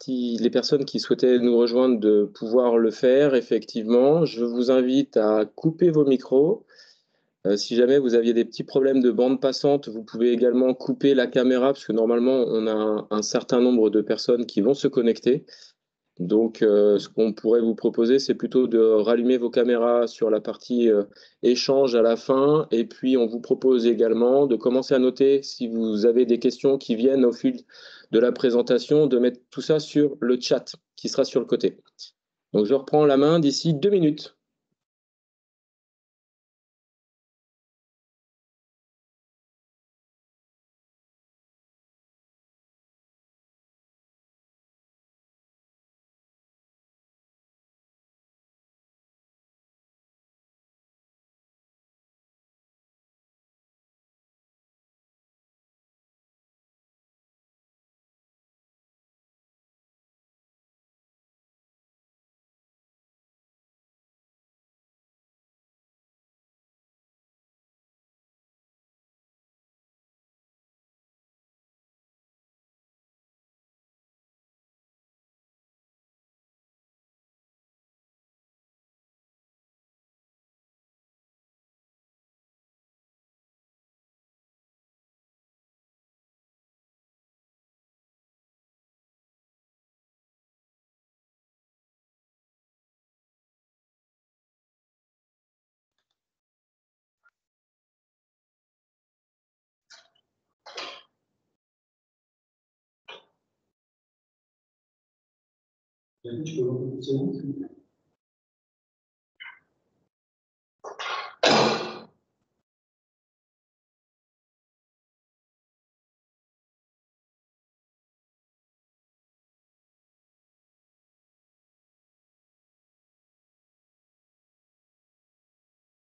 les personnes qui souhaitaient nous rejoindre de pouvoir le faire, effectivement. Je vous invite à couper vos micros. Si jamais vous aviez des petits problèmes de bande passante, vous pouvez également couper la caméra, parce que normalement, on a un certain nombre de personnes qui vont se connecter. Donc, ce qu'on pourrait vous proposer, c'est plutôt de rallumer vos caméras sur la partie échange à la fin. Et puis, on vous propose également de commencer à noter si vous avez des questions qui viennent au fil de la présentation, de mettre tout ça sur le chat qui sera sur le côté. Donc, je reprends la main d'ici 2 minutes.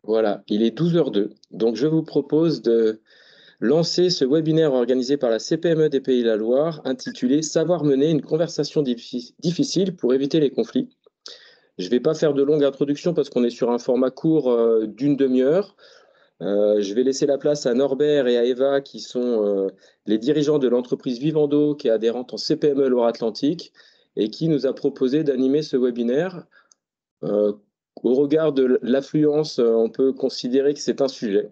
Voilà, il est 12h02. Donc, je vous propose de lancer ce webinaire organisé par la CPME des Pays de la Loire, intitulé « Savoir mener une conversation difficile pour éviter les conflits ». Je ne vais pas faire de longue introduction parce qu'on est sur un format court d'une demi-heure. Je vais laisser la place à Norbert et à Eva, qui sont les dirigeants de l'entreprise Vivendo, qui est adhérente en CPME Loire-Atlantique, et qui nous a proposé d'animer ce webinaire. Au regard de l'affluence, on peut considérer que c'est un sujet.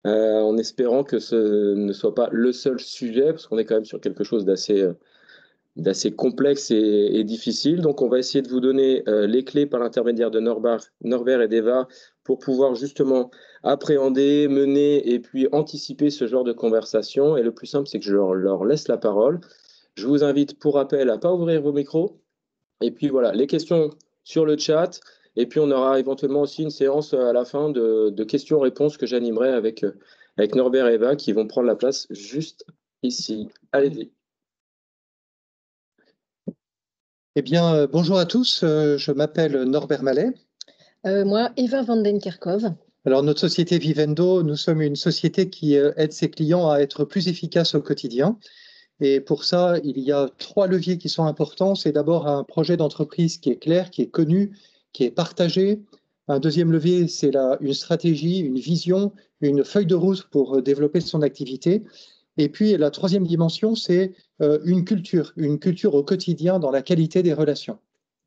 En espérant que ce ne soit pas le seul sujet, parce qu'on est quand même sur quelque chose d'assez complexe et difficile. Donc, on va essayer de vous donner les clés par l'intermédiaire de Norbert et d'Eva pour pouvoir justement appréhender, mener et puis anticiper ce genre de conversation. Et le plus simple, c'est que je leur laisse la parole. Je vous invite, pour rappel, à ne pas ouvrir vos micros. Et puis voilà, les questions sur le chat. Et puis, on aura éventuellement aussi une séance à la fin de questions-réponses que j'animerai avec Norbert et Eva qui vont prendre la place juste ici. Allez-y. Eh bien, bonjour à tous, je m'appelle Norbert Mallet. Moi, Eva Vandenkerkov. Alors, notre société Vivendo, nous sommes une société qui aide ses clients à être plus efficaces au quotidien. Et pour ça, il y a 3 leviers qui sont importants. C'est d'abord un projet d'entreprise qui est clair, qui est connu, qui est partagé. Un deuxième levier, c'est une stratégie, une vision, une feuille de route pour développer son activité. Et puis, la troisième dimension, c'est une culture au quotidien dans la qualité des relations.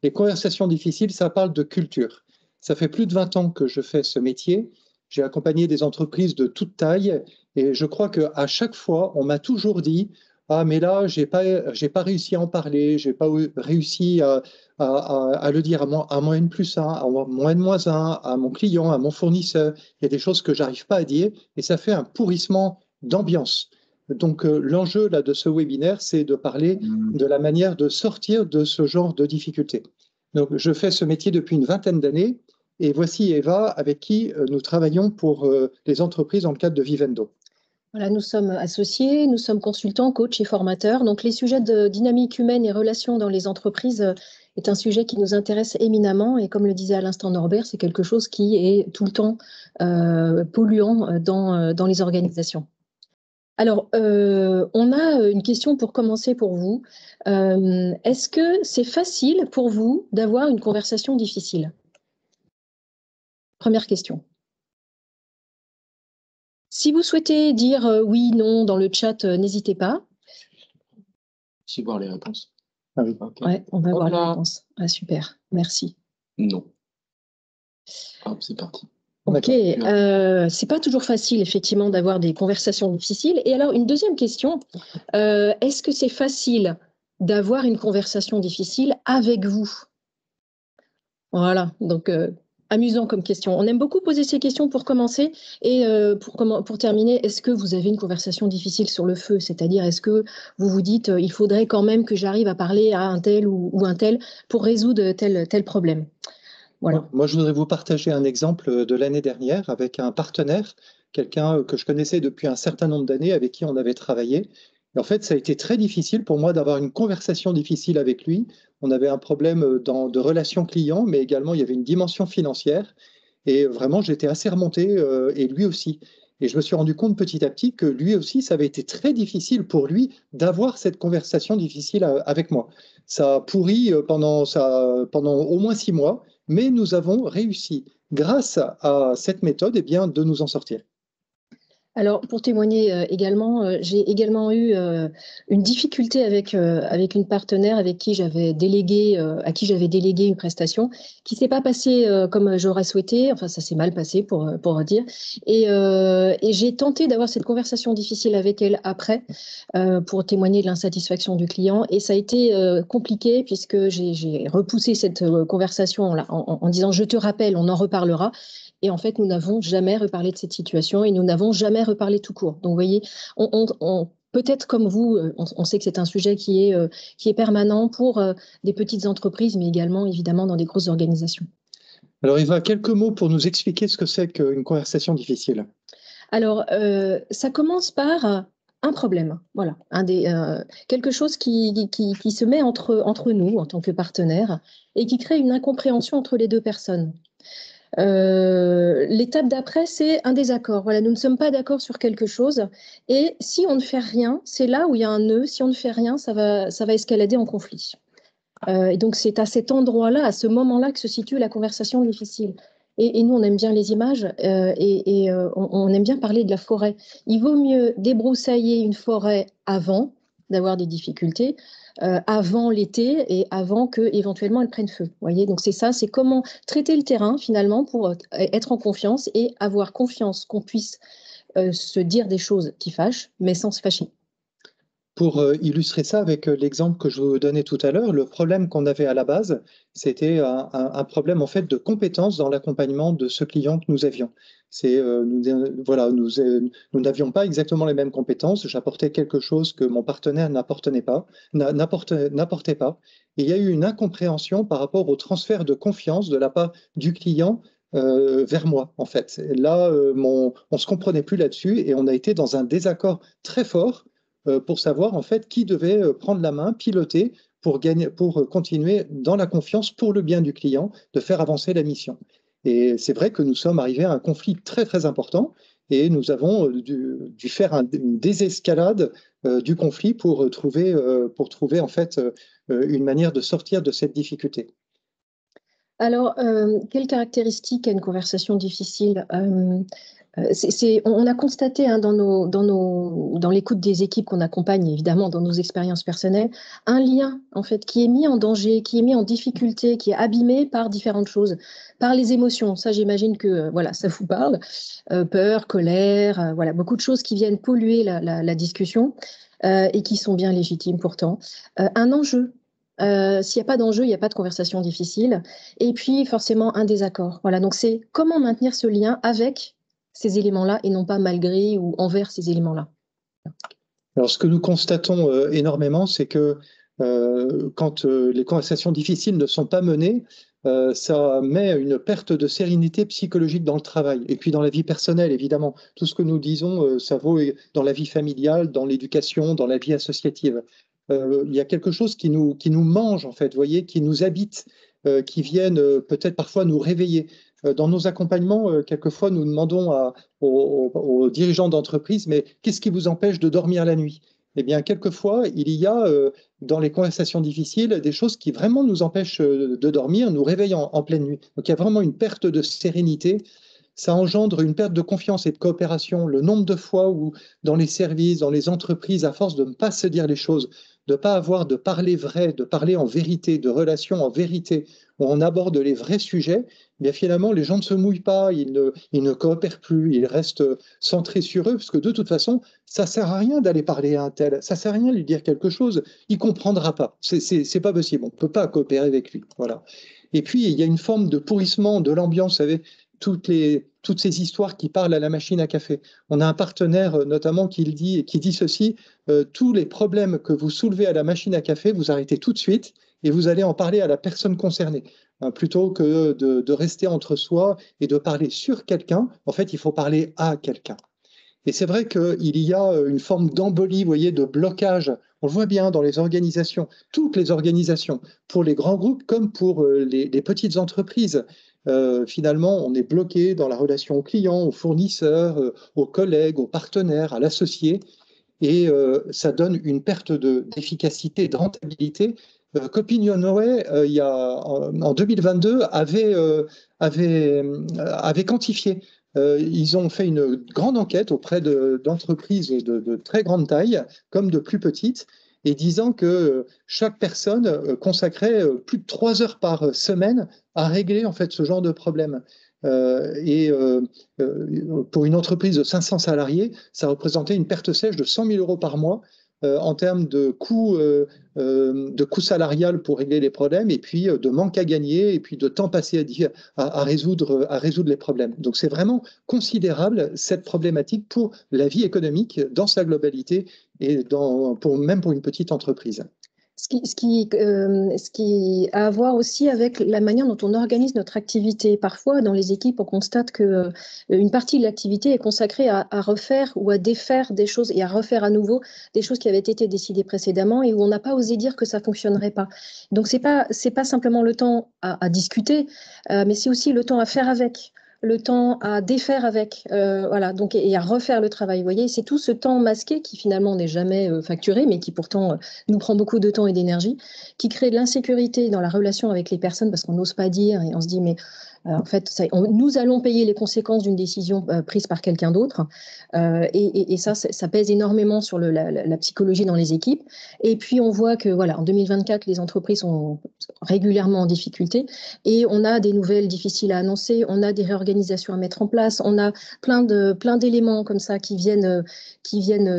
Les conversations difficiles, ça parle de culture. Ça fait plus de 20 ans que je fais ce métier. J'ai accompagné des entreprises de toute taille et je crois qu'à chaque fois, on m'a toujours dit « Ah, mais là, j'ai pas réussi à en parler, j'ai pas réussi à le dire à mon N+1, à mon N-1, à mon client, à mon fournisseur. Il y a des choses que j'arrive pas à dire et ça fait un pourrissement d'ambiance. » Donc, l'enjeu là, de ce webinaire, c'est de parler de la manière de sortir de ce genre de difficultés. Donc, je fais ce métier depuis une vingtaine d'années et voici Eva avec qui nous travaillons pour les entreprises dans le cadre de Vivendo. Voilà, nous sommes associés, nous sommes consultants, coachs et formateurs. Donc, les sujets de dynamique humaine et relations dans les entreprises est un sujet qui nous intéresse éminemment. Et comme le disait à l'instant Norbert, c'est quelque chose qui est tout le temps polluant dans les organisations. Alors, on a une question pour commencer pour vous. Est-ce que c'est facile pour vous d'avoir une conversation difficile? Première question. Si vous souhaitez dire oui, non dans le chat, n'hésitez pas. Ici, voir les réponses. Ah oui. Okay. Ouais, on va Hop voir la là. réponse. Ah, super, merci. Non. Hop, c'est parti. Ok, c'est pas toujours facile effectivement d'avoir des conversations difficiles. Et alors une deuxième question, est-ce que c'est facile d'avoir une conversation difficile avec vous? Voilà, donc amusant comme question. On aime beaucoup poser ces questions pour commencer et pour terminer, est-ce que vous avez une conversation difficile sur le feu? C'est-à-dire, est-ce que vous vous dites, il faudrait quand même que j'arrive à parler à un tel ou un tel pour résoudre tel problème? Voilà. Moi, je voudrais vous partager un exemple de l'année dernière avec un partenaire, quelqu'un que je connaissais depuis un certain nombre d'années, avec qui on avait travaillé. Et en fait, ça a été très difficile pour moi d'avoir une conversation difficile avec lui. On avait un problème de relation client, mais également il y avait une dimension financière. Et vraiment, j'étais assez remonté, et lui aussi. Et je me suis rendu compte petit à petit que lui aussi, ça avait été très difficile pour lui d'avoir cette conversation difficile avec moi. Ça a pourri pendant au moins 6 mois, mais nous avons réussi, grâce à cette méthode, eh bien, de nous en sortir. Alors, pour témoigner également, j'ai également eu une difficulté avec une partenaire avec qui j'avais délégué, à qui j'avais délégué une prestation qui s'est pas passée comme j'aurais souhaité. Enfin, ça s'est mal passé pour dire. Et j'ai tenté d'avoir cette conversation difficile avec elle après pour témoigner de l'insatisfaction du client. Et ça a été compliqué puisque j'ai repoussé cette conversation en disant je te rappelle, on en reparlera. Et en fait, nous n'avons jamais reparlé de cette situation et nous n'avons jamais reparlé tout court. Donc, vous voyez, peut-être comme vous, on sait que c'est un sujet qui est permanent pour des petites entreprises, mais également, évidemment, dans des grosses organisations. Alors, Eva, quelques mots pour nous expliquer ce que c'est qu'une conversation difficile. Alors, ça commence par un problème, voilà, quelque chose qui se met entre nous en tant que partenaires et qui crée une incompréhension entre les deux personnes. L'étape d'après, c'est un désaccord. Voilà, nous ne sommes pas d'accord sur quelque chose. Et si on ne fait rien, c'est là où il y a un nœud. Si on ne fait rien, ça va escalader en conflit. Et donc, c'est à cet endroit-là, à ce moment-là, que se situe la conversation difficile. Et nous, on aime bien les images on aime bien parler de la forêt. Il vaut mieux débroussailler une forêt avant d'avoir des difficultés, avant l'été et avant que éventuellement elle prenne feu. Voyez, donc c'est ça, c'est comment traiter le terrain finalement pour être en confiance et avoir confiance qu'on puisse se dire des choses qui fâchent, mais sans se fâcher. Pour illustrer ça avec l'exemple que je vous donnais tout à l'heure, le problème qu'on avait à la base, c'était un problème en fait de compétence dans l'accompagnement de ce client que nous avions. Nous n'avions pas exactement les mêmes compétences. J'apportais quelque chose que mon partenaire n'apportait pas. Et il y a eu une incompréhension par rapport au transfert de confiance de la part du client vers moi, en fait. Et là, on se comprenait plus là-dessus et on a été dans un désaccord très fort pour savoir en fait qui devait prendre la main, piloter pour continuer dans la confiance pour le bien du client, de faire avancer la mission. Et c'est vrai que nous sommes arrivés à un conflit très très important et nous avons dû faire une désescalade du conflit pour trouver en fait une manière de sortir de cette difficulté. Alors, quelles caractéristiques a une conversation difficile? On a constaté dans l'écoute des équipes qu'on accompagne, évidemment, dans nos expériences personnelles, un lien en fait qui est mis en danger, qui est mis en difficulté, qui est abîmé par différentes choses, par les émotions. Ça, j'imagine que voilà, ça vous parle. Peur, colère, voilà, beaucoup de choses qui viennent polluer la discussion et qui sont bien légitimes pourtant. Un enjeu. S'il n'y a pas d'enjeu, il n'y a pas de conversation difficile. Et puis, forcément, un désaccord. Voilà, donc c'est comment maintenir ce lien avec ces éléments-là et non pas malgré ou envers ces éléments-là. Alors, ce que nous constatons énormément, c'est que quand les conversations difficiles ne sont pas menées, ça met une perte de sérénité psychologique dans le travail et puis dans la vie personnelle, évidemment. Tout ce que nous disons, ça vaut dans la vie familiale, dans l'éducation, dans la vie associative. Il y a quelque chose qui nous mange, en fait, vous voyez, qui nous habite, qui viennent peut-être parfois nous réveiller. Dans nos accompagnements, quelquefois, nous demandons aux dirigeants d'entreprise, mais qu'est-ce qui vous empêche de dormir la nuit? Eh bien, quelquefois, il y a dans les conversations difficiles des choses qui vraiment nous empêchent de dormir, nous réveillent en pleine nuit. Donc, il y a vraiment une perte de sérénité ça engendre une perte de confiance et de coopération. Le nombre de fois où, dans les services, dans les entreprises, à force de ne pas se dire les choses, de ne pas avoir de parler vrai, de parler en vérité, de relations en vérité, où on aborde les vrais sujets, eh bien finalement, les gens ne se mouillent pas, ils ne coopèrent plus, ils restent centrés sur eux, parce que de toute façon, ça ne sert à rien d'aller parler à un tel, ça ne sert à rien de lui dire quelque chose, il ne comprendra pas, c'est pas possible, on ne peut pas coopérer avec lui. Voilà. Et puis, il y a une forme de pourrissement de l'ambiance, vous savez, toutes ces histoires qui parlent à la machine à café. On a un partenaire notamment qui dit ceci, tous les problèmes que vous soulevez à la machine à café, vous arrêtez tout de suite et vous allez en parler à la personne concernée. Plutôt que de rester entre soi et de parler sur quelqu'un, en fait, il faut parler à quelqu'un. Et c'est vrai qu'il y a une forme d'embolie, vous voyez, de blocage. On le voit bien dans les organisations, toutes les organisations, pour les grands groupes comme pour les petites entreprises. Finalement, on est bloqué dans la relation aux clients, aux fournisseurs, aux collègues, aux partenaires, à l'associé. Et ça donne une perte d'efficacité, de rentabilité. qu'Opinionway, en 2022, avait quantifié. Ils ont fait une grande enquête auprès d'entreprises de très grande taille, comme de plus petites, et disant que chaque personne consacrait plus de 3 heures par semaine à régler en fait ce genre de problème. Pour une entreprise de 500 salariés, ça représentait une perte sèche de 100 000 euros par mois en termes de coût salarial pour régler les problèmes, et puis de manque à gagner, et puis de temps passé à résoudre les problèmes. Donc c'est vraiment considérable cette problématique pour la vie économique dans sa globalité et même pour une petite entreprise. Ce qui a à voir aussi avec la manière dont on organise notre activité. Parfois, dans les équipes, on constate qu'une partie de l'activité est consacrée à refaire ou à défaire des choses et à refaire à nouveau des choses qui avaient été décidées précédemment et où on n'a pas osé dire que ça ne fonctionnerait pas. Donc, ce n'est pas simplement le temps à discuter, mais c'est aussi le temps à faire avec, le temps à défaire avec, voilà, donc, et à refaire le travail. Vous voyez, c'est tout ce temps masqué qui finalement n'est jamais facturé, mais qui pourtant nous prend beaucoup de temps et d'énergie, qui crée de l'insécurité dans la relation avec les personnes parce qu'on n'ose pas dire et on se dit mais en fait, nous allons payer les conséquences d'une décision prise par quelqu'un d'autre. Et ça pèse énormément sur la psychologie dans les équipes. Et puis, on voit que voilà, en 2024, les entreprises sont régulièrement en difficulté et on a des nouvelles difficiles à annoncer, on a des réorganisations à mettre en place, on a plein d'éléments comme ça qui viennent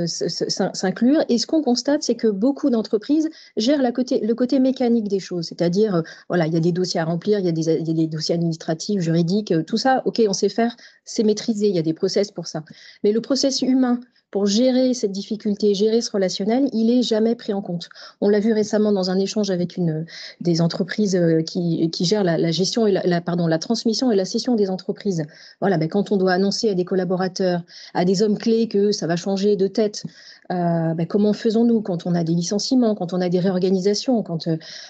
s'inclure. Et ce qu'on constate, c'est que beaucoup d'entreprises gèrent le côté mécanique des choses, c'est-à-dire, voilà, il y a des dossiers à remplir, il y a des dossiers administratifs, juridiques, tout ça, ok, on sait faire, c'est maîtrisé, il y a des process pour ça. Mais le process humain, pour gérer cette difficulté, gérer ce relationnel, il n'est jamais pris en compte. On l'a vu récemment dans un échange avec des entreprises qui gèrent la gestion et la transmission et la cession des entreprises. Voilà, ben, quand on doit annoncer à des collaborateurs, à des hommes clés que ça va changer de tête, comment faisons-nous quand on a des licenciements, quand on a des réorganisations, quand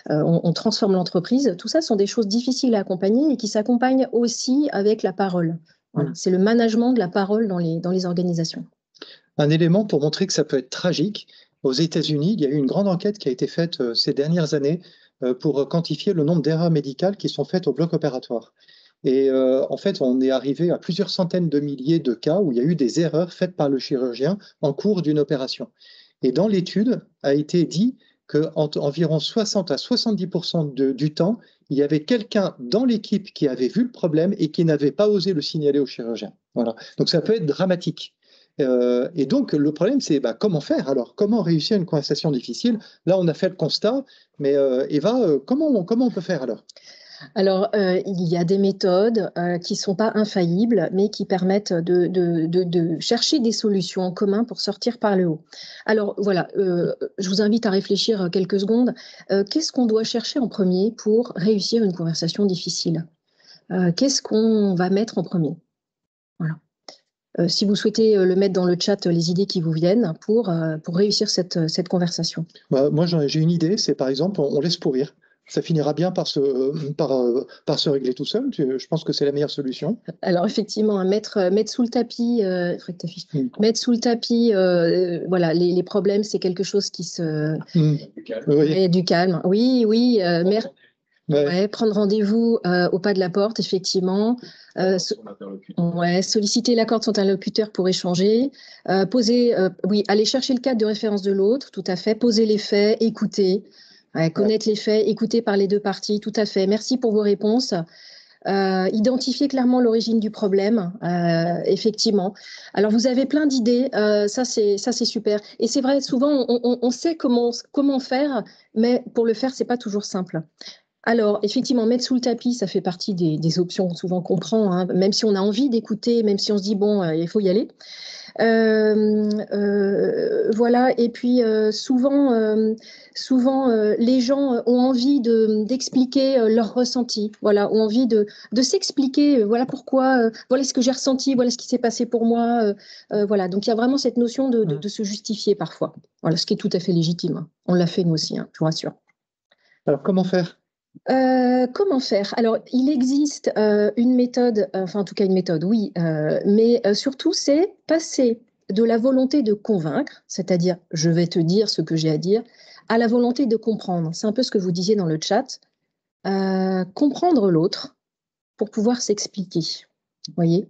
on transforme l'entreprise? Tout ça sont des choses difficiles à accompagner et qui s'accompagnent aussi avec la parole. Voilà, c'est le management de la parole dans les organisations. Un élément pour montrer que ça peut être tragique. Aux États-Unis, il y a eu une grande enquête qui a été faite ces dernières années pour quantifier le nombre d'erreurs médicales qui sont faites au bloc opératoire. Et en fait, on est arrivé à plusieurs centaines de milliers de cas où il y a eu des erreurs faites par le chirurgien en cours d'une opération. Et dans l'étude, a été dit qu'environ 60 à 70% du temps, il y avait quelqu'un dans l'équipe qui avait vu le problème et qui n'avait pas osé le signaler au chirurgien. Voilà. Donc ça peut être dramatique. Et donc, le problème, c'est comment faire alors? Comment réussir une conversation difficile? Là, on a fait le constat, mais Eva, comment on peut faire alors? Alors, il y a des méthodes qui ne sont pas infaillibles, mais qui permettent de chercher des solutions en commun pour sortir par le haut. Alors, voilà, je vous invite à réfléchir quelques secondes. Qu'est-ce qu'on doit chercher en premier pour réussir une conversation difficile? Qu'est-ce qu'on va mettre en premier? Voilà. Si vous souhaitez le mettre dans le chat, les idées qui vous viennent pour réussir cette conversation. Moi, j'ai une idée, c'est par exemple, on laisse pourrir. Ça finira bien par se régler tout seul. Je pense que c'est la meilleure solution. Alors effectivement, mettre sous le tapis, mettre sous le tapis, voilà, les problèmes, c'est quelque chose qui se... Du calme. Oui. Du calme. Oui, oui. Ouais, prendre rendez-vous au pas de la porte, effectivement. Ouais, solliciter l'accord de son interlocuteur pour échanger. Oui, aller chercher le cadre de référence de l'autre, tout à fait. Poser les faits, écouter. Ouais, connaître les faits, écouter par les deux parties, tout à fait. Merci pour vos réponses. Identifier clairement l'origine du problème, effectivement. Alors, vous avez plein d'idées, ça c'est super. Et c'est vrai, souvent, on sait comment faire, mais pour le faire, c'est pas toujours simple. Alors, effectivement, mettre sous le tapis, ça fait partie des options souvent qu'on prend, hein, même si on a envie d'écouter, même si on se dit, bon, il faut y aller. Voilà, et puis souvent, les gens ont envie d'expliquer leur ressenti, voilà, ont envie de s'expliquer, voilà pourquoi, voilà ce que j'ai ressenti, voilà ce qui s'est passé pour moi, voilà. Donc il y a vraiment cette notion de se justifier parfois, voilà, ce qui est tout à fait légitime, hein. On l'a fait nous aussi, hein, je vous rassure. Alors, comment faire? Comment faire? Alors, il existe une méthode, enfin en tout cas une méthode, oui, mais surtout c'est passer de la volonté de convaincre, c'est-à-dire je vais te dire ce que j'ai à dire, à la volonté de comprendre. C'est un peu ce que vous disiez dans le chat. Comprendre l'autre pour pouvoir s'expliquer, vous voyez?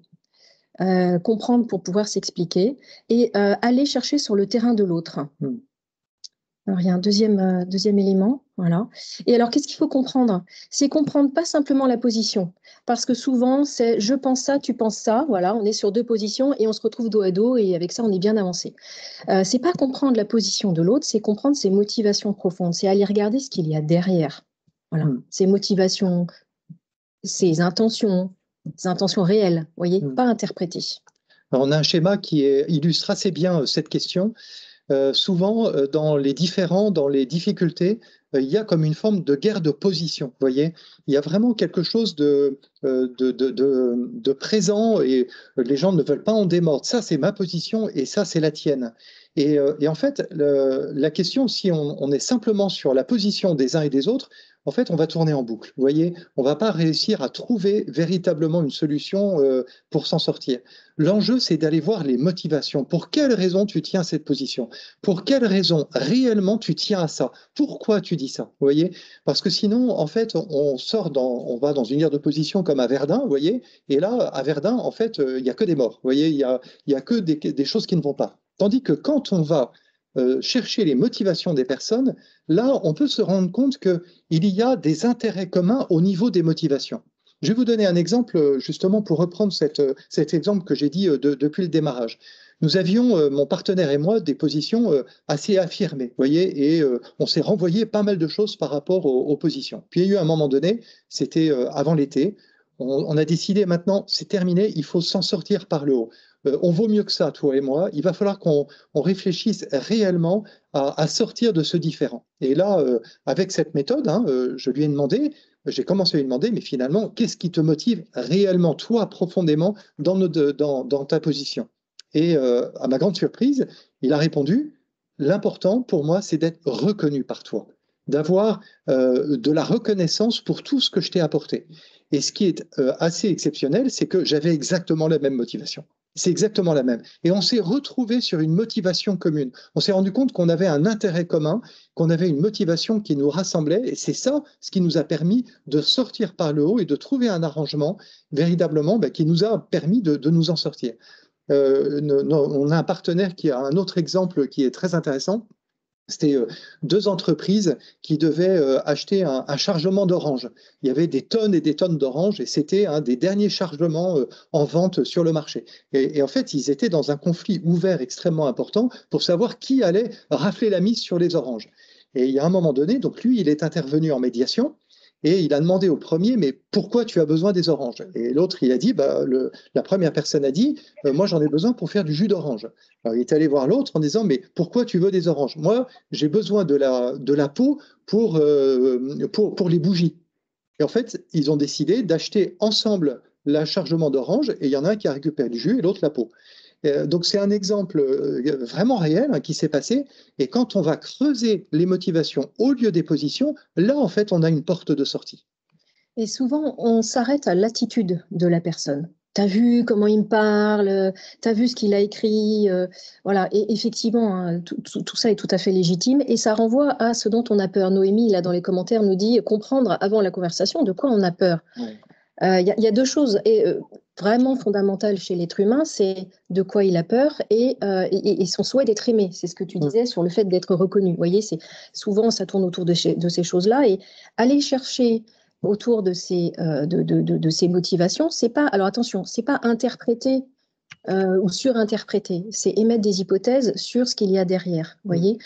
Comprendre pour pouvoir s'expliquer et aller chercher sur le terrain de l'autre. Alors, il y a un deuxième élément, voilà. Et alors, qu'est-ce qu'il faut comprendre? C'est comprendre pas simplement la position, parce que souvent, c'est je pense ça, tu penses ça, voilà, on est sur deux positions et on se retrouve dos à dos et avec ça, on est bien avancé. C'est pas comprendre la position de l'autre, c'est comprendre ses motivations profondes, c'est aller regarder ce qu'il y a derrière, voilà, ses motivations, ses intentions réelles, vous voyez, pas interprétées. Alors, on a un schéma qui illustre assez bien cette question. Souvent, dans les difficultés, il y a comme une forme de guerre de position. Vous voyez, il y a vraiment quelque chose de présent et les gens ne veulent pas en démordre. Ça, c'est ma position et ça, c'est la tienne. Et en fait, la question, si on est simplement sur la position des uns et des autres, en fait, on va tourner en boucle. Vous voyez, on ne va pas réussir à trouver véritablement une solution pour s'en sortir. L'enjeu, c'est d'aller voir les motivations. Pour quelles raisons tu tiens cette position? Pour quelles raisons réellement tu tiens à ça? Pourquoi tu dis ça? Vous voyez? Parce que sinon, en fait, on va dans une guerre de position comme à Verdun, vous voyez? Et là, à Verdun, en fait, il n'y a que des morts. Vous voyez? Il y a que des choses qui ne vont pas. Tandis que quand on va chercher les motivations des personnes, là, on peut se rendre compte qu'il y a des intérêts communs au niveau des motivations. Je vais vous donner un exemple, justement, pour reprendre cet exemple que j'ai dit depuis le démarrage. Nous avions, mon partenaire et moi, des positions assez affirmées, vous voyez, et on s'est renvoyé pas mal de choses par rapport aux positions. Puis il y a eu un moment donné, c'était avant l'été, on a décidé maintenant, c'est terminé, il faut s'en sortir par le haut. On vaut mieux que ça, toi et moi. Il va falloir qu'on réfléchisse réellement à sortir de ce différend. Et là, avec cette méthode, hein, je lui ai demandé, j'ai commencé à lui demander, mais finalement, qu'est-ce qui te motive réellement, toi, profondément, dans ta position? Et à ma grande surprise, il a répondu, l'important pour moi, c'est d'être reconnu par toi, d'avoir de la reconnaissance pour tout ce que je t'ai apporté. Et ce qui est assez exceptionnel, c'est que j'avais exactement la même motivation. C'est exactement la même. Et on s'est retrouvé sur une motivation commune. On s'est rendu compte qu'on avait un intérêt commun, qu'on avait une motivation qui nous rassemblait. Et c'est ça ce qui nous a permis de sortir par le haut et de trouver un arrangement véritablement qui nous a permis de nous en sortir. On a un partenaire qui a un autre exemple qui est très intéressant. C'était deux entreprises qui devaient acheter un chargement d'orange. Il y avait des tonnes et des tonnes d'oranges et c'était un des derniers chargements en vente sur le marché. Et en fait, ils étaient dans un conflit ouvert extrêmement important pour savoir qui allait rafler la mise sur les oranges. Et il y a un moment donné, donc lui, il est intervenu en médiation et il a demandé au premier, mais pourquoi tu as besoin des oranges? Et l'autre, il a dit, la première personne a dit, moi j'en ai besoin pour faire du jus d'orange. Alors il est allé voir l'autre en disant, mais pourquoi tu veux des oranges? Moi, j'ai besoin de la peau pour les bougies. Et en fait, ils ont décidé d'acheter ensemble l'achargement d'orange et il y en a un qui a récupéré le jus et l'autre la peau. Donc c'est un exemple vraiment réel qui s'est passé. Et quand on va creuser les motivations au lieu des positions, là, en fait, on a une porte de sortie. Et souvent, on s'arrête à l'attitude de la personne. t'as vu comment il me parle, t'as vu ce qu'il a écrit, voilà. Et effectivement, hein, tout ça est tout à fait légitime et ça renvoie à ce dont on a peur. Noémie, là, dans les commentaires, nous dit comprendre avant la conversation de quoi on a peur. Ouais. Y a deux choses vraiment fondamentales chez l'être humain, c'est de quoi il a peur et son souhait d'être aimé. C'est ce que tu disais sur le fait d'être reconnu. Vous voyez, souvent, ça tourne autour de ces choses-là et aller chercher autour de ces motivations, c'est pas, alors attention, c'est pas interpréter ou surinterpréter, c'est émettre des hypothèses sur ce qu'il y a derrière, voyez.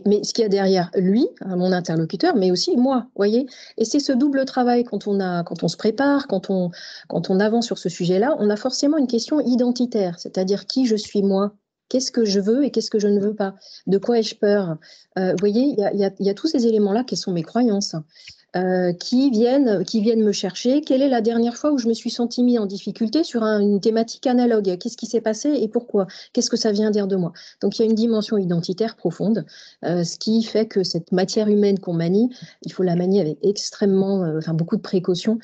Mais ce qu'il y a derrière lui, mon interlocuteur, mais aussi moi, voyez. Et c'est ce double travail quand on se prépare, quand on avance sur ce sujet-là, on a forcément une question identitaire, c'est-à-dire qui je suis moi. Qu'est-ce que je veux et qu'est-ce que je ne veux pas? De quoi ai-je peur? Vous voyez, il y a tous ces éléments-là qui sont mes croyances. Qui viennent me chercher. Quelle est la dernière fois où je me suis sentie mise en difficulté sur une thématique analogue? Qu'est-ce qui s'est passé et pourquoi? Qu'est-ce que ça vient dire de moi? Donc, il y a une dimension identitaire profonde, ce qui fait que cette matière humaine qu'on manie, il faut la manier avec beaucoup de précautions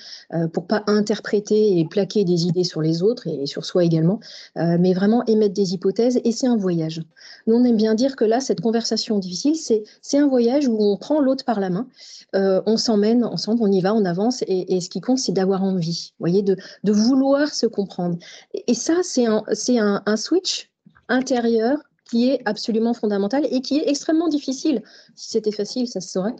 pour pas interpréter et plaquer des idées sur les autres et sur soi également, mais vraiment émettre des hypothèses et c'est un voyage. Nous, on aime bien dire que là, cette conversation difficile, c'est un voyage où on prend l'autre par la main, on s'emmène ensemble, on y va, on avance, et ce qui compte, c'est d'avoir envie, voyez, de vouloir se comprendre. Et ça, c'est un switch intérieur qui est absolument fondamental et qui est extrêmement difficile. Si c'était facile, ça se saurait.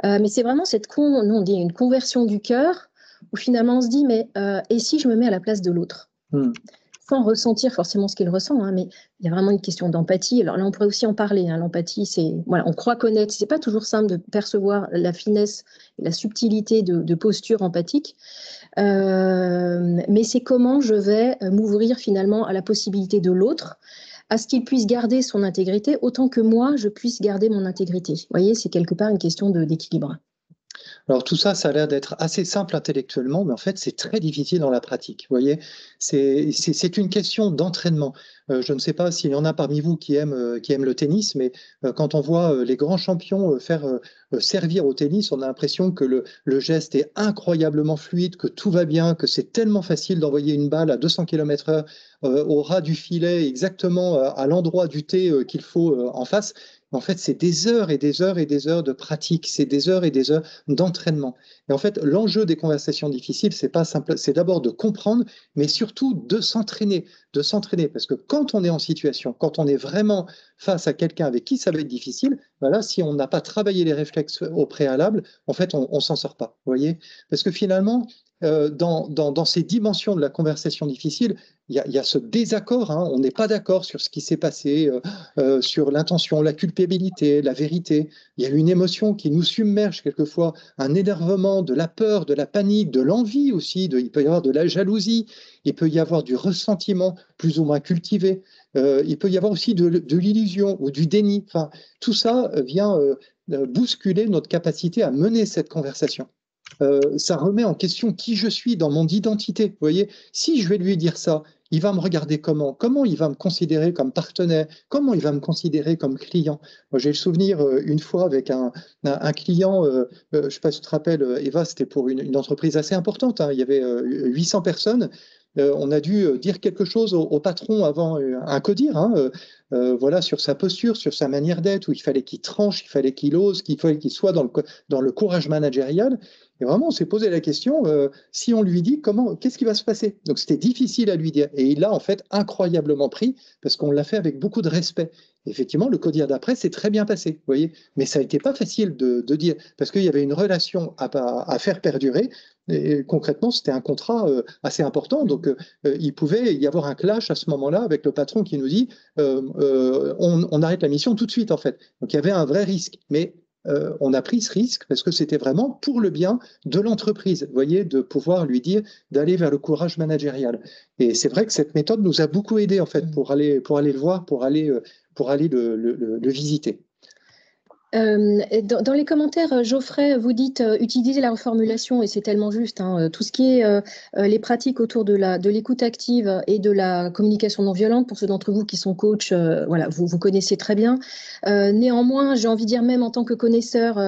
Mais c'est vraiment nous, on dit une conversion du cœur, où finalement on se dit, mais et si je me mets à la place de l'autre sans ressentir forcément ce qu'il ressent, hein, mais il y a vraiment une question d'empathie. Alors là, on pourrait aussi en parler. Hein. L'empathie, voilà, on croit connaître. C'est pas toujours simple de percevoir la finesse et la subtilité de posture empathique, mais c'est comment je vais m'ouvrir finalement à la possibilité de l'autre, à ce qu'il puisse garder son intégrité autant que moi, je puisse garder mon intégrité. Vous voyez, c'est quelque part une question d'équilibre. Alors tout ça, ça a l'air d'être assez simple intellectuellement, mais en fait, c'est très difficile dans la pratique. Vous voyez, c'est une question d'entraînement. Je ne sais pas s'il y en a parmi vous qui aiment le tennis, mais quand on voit les grands champions servir au tennis, on a l'impression que le geste est incroyablement fluide, que tout va bien, que c'est tellement facile d'envoyer une balle à 200 km/h au ras du filet, exactement à l'endroit du T qu'il faut en face. En fait, c'est des heures et des heures et des heures de pratique, c'est des heures et des heures d'entraînement. Et en fait, l'enjeu des conversations difficiles, c'est pas simple, c'est d'abord de comprendre, mais surtout de s'entraîner, parce que quand on est en situation, quand on est vraiment face à quelqu'un avec qui ça va être difficile, voilà, si on n'a pas travaillé les réflexes au préalable, en fait, on s'en sort pas, vous voyez, parce que finalement, dans ces dimensions de la conversation difficile, il y a ce désaccord, hein, on n'est pas d'accord sur ce qui s'est passé, sur l'intention, la culpabilité, la vérité. Il y a une émotion qui nous submerge quelquefois, un énervement, de la peur, de la panique, de l'envie aussi, il peut y avoir de la jalousie, il peut y avoir du ressentiment plus ou moins cultivé, il peut y avoir aussi de l'illusion ou du déni. Enfin, tout ça vient bousculer notre capacité à mener cette conversation. Ça remet en question qui je suis dans mon identité. Vous voyez, si je vais lui dire ça, il va me regarder comment? Comment il va me considérer comme partenaire? Comment il va me considérer comme client? Moi, j'ai le souvenir une fois avec un client, je ne sais pas si tu te rappelles, Eva, c'était pour une entreprise assez importante, hein, il y avait 800 personnes. On a dû dire quelque chose au patron avant un codir, hein, voilà, sur sa posture, sur sa manière d'être, où il fallait qu'il tranche, il fallait qu'il ose, qu'il fallait qu'il soit dans le courage managérial. Et vraiment, on s'est posé la question, si on lui dit qu'est-ce qui va se passer? Donc, c'était difficile à lui dire. Et il l'a en fait incroyablement pris parce qu'on l'a fait avec beaucoup de respect. Et effectivement, le codir d'après s'est très bien passé, vous voyez. Mais ça n'a été pas facile de dire parce qu'il y avait une relation à faire perdurer. Et concrètement, c'était un contrat assez important. Donc, il pouvait y avoir un clash à ce moment-là avec le patron qui nous dit on arrête la mission tout de suite, en fait. Donc, il y avait un vrai risque. Mais on a pris ce risque parce que c'était vraiment pour le bien de l'entreprise, vous voyez, de pouvoir lui dire d'aller vers le courage managérial. Et c'est vrai que cette méthode nous a beaucoup aidé en fait pour aller le voir, pour aller le visiter. Dans les commentaires, Geoffrey, vous dites utiliser la reformulation et c'est tellement juste. Hein, tout ce qui est les pratiques autour de l'écoute active et de la communication non violente, pour ceux d'entre vous qui sont coachs, voilà, vous connaissez très bien. Néanmoins, j'ai envie de dire même en tant que connaisseur,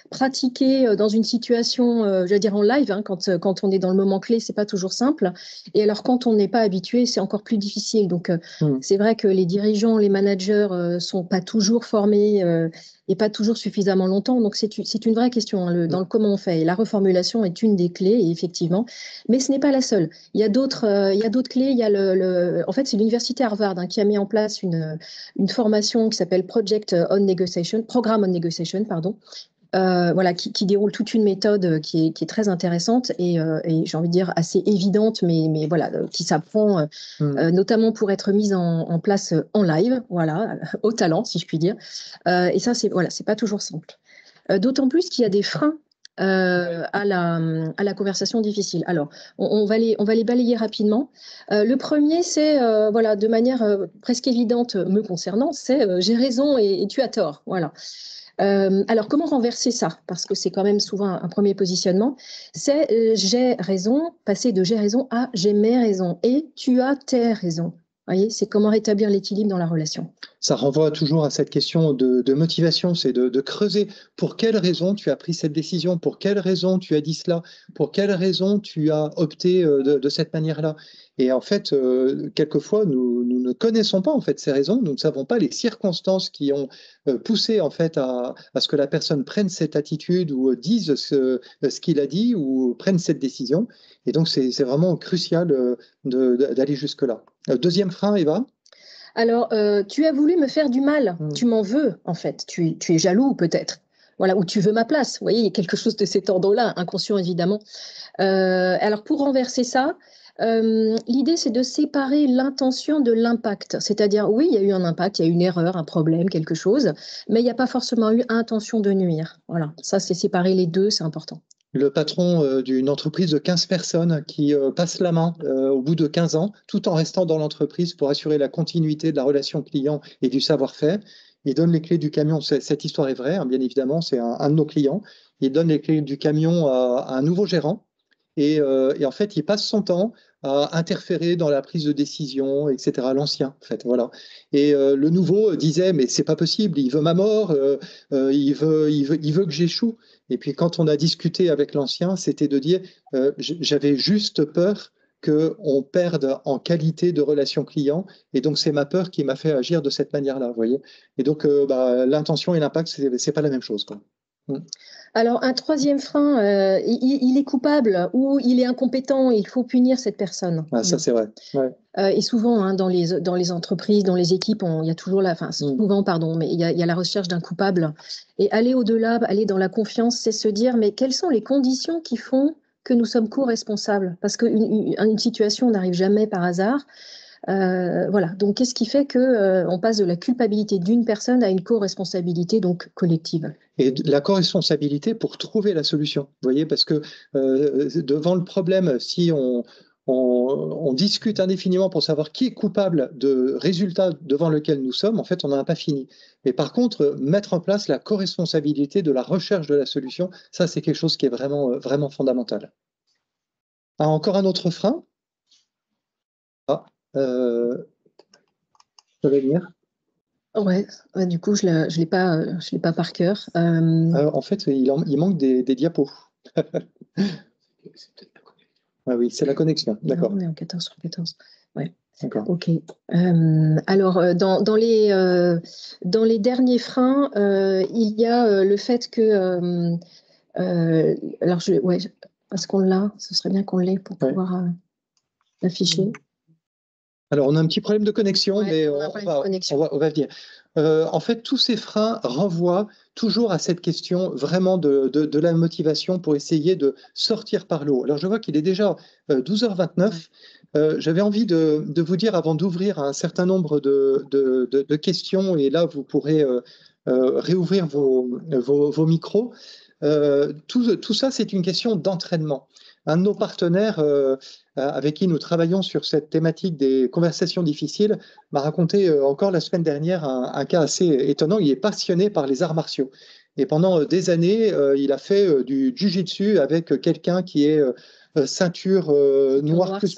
pratiquer dans une situation, je vais dire en live, hein, quand on est dans le moment clé, c'est pas toujours simple. Et alors quand on n'est pas habitué, c'est encore plus difficile. Donc c'est vrai que les dirigeants, les managers sont pas toujours formés. Et pas toujours suffisamment longtemps. Donc, c'est une vraie question, hein, dans le comment on fait. Et la reformulation est une des clés, effectivement. Mais ce n'est pas la seule. Il y a d'autres clés. Il y a en fait, c'est l'université Harvard, hein, qui a mis en place une formation qui s'appelle Programme on Negotiation, pardon. Voilà, qui déroule toute une méthode qui est très intéressante et j'ai envie de dire assez évidente, mais voilà, qui s'apprend notamment pour être mise en place en live, voilà, au talent, si je puis dire. Et ça, c'est pas toujours simple. D'autant plus qu'il y a des freins à la conversation difficile. Alors, on va les balayer rapidement. Le premier, c'est, voilà, de manière presque évidente me concernant, c'est j'ai raison et tu as tort. Voilà. Alors, comment renverser ça? Parce que c'est quand même souvent un premier positionnement. C'est j'ai raison, passer de j'ai raison à j'ai mes raisons et tu as tes raisons. Vous voyez, c'est comment rétablir l'équilibre dans la relation. Ça renvoie toujours à cette question de motivation, c'est de creuser pour quelle raison tu as pris cette décision, pour quelle raison tu as dit cela, pour quelle raison tu as opté de cette manière-là. Et en fait, quelquefois, nous ne connaissons pas en fait ces raisons, nous ne savons pas les circonstances qui ont poussé en fait à ce que la personne prenne cette attitude ou dise ce qu'il a dit ou prenne cette décision. Et donc, c'est vraiment crucial d'aller jusque-là. Deuxième frein, Eva? Alors, tu as voulu me faire du mal, tu m'en veux en fait, tu es jaloux peut-être. Voilà, ou tu veux ma place. Vous voyez, il y a quelque chose de cet ordre-là, inconscient évidemment. Alors, pour renverser ça, l'idée, c'est de séparer l'intention de l'impact. C'est-à-dire, oui, il y a eu un impact, il y a eu une erreur, un problème, quelque chose, mais il n'y a pas forcément eu intention de nuire. Voilà, ça, c'est séparer les deux, c'est important. Le patron d'une entreprise de 15 personnes qui passe la main au bout de 15 ans, tout en restant dans l'entreprise pour assurer la continuité de la relation client et du savoir-faire. Il donne les clés du camion. Cette histoire est vraie, hein, bien évidemment, c'est un de nos clients. Il donne les clés du camion à un nouveau gérant et en fait, il passe son temps à interférer dans la prise de décision, etc. L'ancien, en fait, voilà. Et le nouveau disait, mais c'est pas possible, il veut ma mort, il veut que j'échoue. Et puis quand on a discuté avec l'ancien, c'était de dire, j'avais juste peur qu'on perde en qualité de relation client. Et donc, c'est ma peur qui m'a fait agir de cette manière-là, vous voyez. Et donc, l'intention et l'impact, c'est pas la même chose, quoi. Alors, un troisième frein, il est coupable ou il est incompétent, il faut punir cette personne. Ah, ça, c'est vrai. Ouais. Et souvent, hein, dans les entreprises, dans les équipes, il y a toujours souvent, pardon, mais il y a la recherche d'un coupable. Et aller au-delà, aller dans la confiance, c'est se dire, mais quelles sont les conditions qui font que nous sommes co-responsables? Parce qu'une situation n'arrive jamais par hasard. Voilà. Donc, qu'est-ce qui fait qu'on passe de la culpabilité d'une personne à une co-responsabilité donc collective? Et la co-responsabilité pour trouver la solution. Vous voyez, parce que devant le problème, si on discute indéfiniment pour savoir qui est coupable de résultats devant lequel nous sommes, en fait, on n'en a pas fini. Mais par contre, mettre en place la co-responsabilité de la recherche de la solution, ça, c'est quelque chose qui est vraiment, vraiment fondamental. Ah, encore un autre frein. Ça va venir. Ouais, du coup, je l'ai pas par cœur. En fait, il manque des diapos. Ah oui, c'est la connexion. D'accord. On est en 14 sur 14. Ouais. D'accord. Ok. Alors, dans les derniers freins, il y a le fait que. Alors, est-ce qu'on l'a? Ce serait bien qu'on l'ait pour pouvoir l'afficher. Alors, on a un petit problème de connexion, mais on va venir. En fait, tous ces freins renvoient toujours à cette question vraiment de la motivation pour essayer de sortir par le haut. Alors, je vois qu'il est déjà 12h29. J'avais envie de vous dire, avant d'ouvrir un certain nombre de questions, et là, vous pourrez réouvrir vos micros, tout ça, c'est une question d'entraînement. un de nos partenaires avec qui nous travaillons sur cette thématique des conversations difficiles m'a raconté encore la semaine dernière un cas assez étonnant. Il est passionné par les arts martiaux. Et pendant des années, il a fait du jiu-jitsu avec quelqu'un qui est ceinture noire plus,